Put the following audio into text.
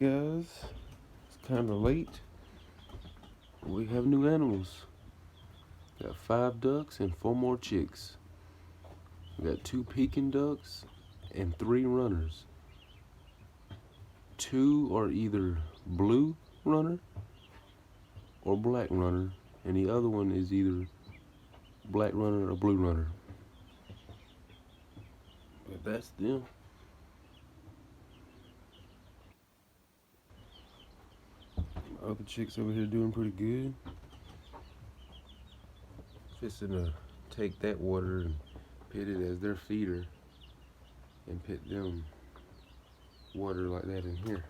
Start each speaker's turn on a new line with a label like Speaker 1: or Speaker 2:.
Speaker 1: Guys, it's kind of late. We have new animals. Got 5 ducks and 4 more chicks. We got 2 Peking ducks and 3 runners. 2 are either blue runner or black runner, and the other one is either black runner or blue runner. But that's them. My other chicks over here doing pretty good. Fixing to take that water and pit it as their feeder and pit them water like that in here.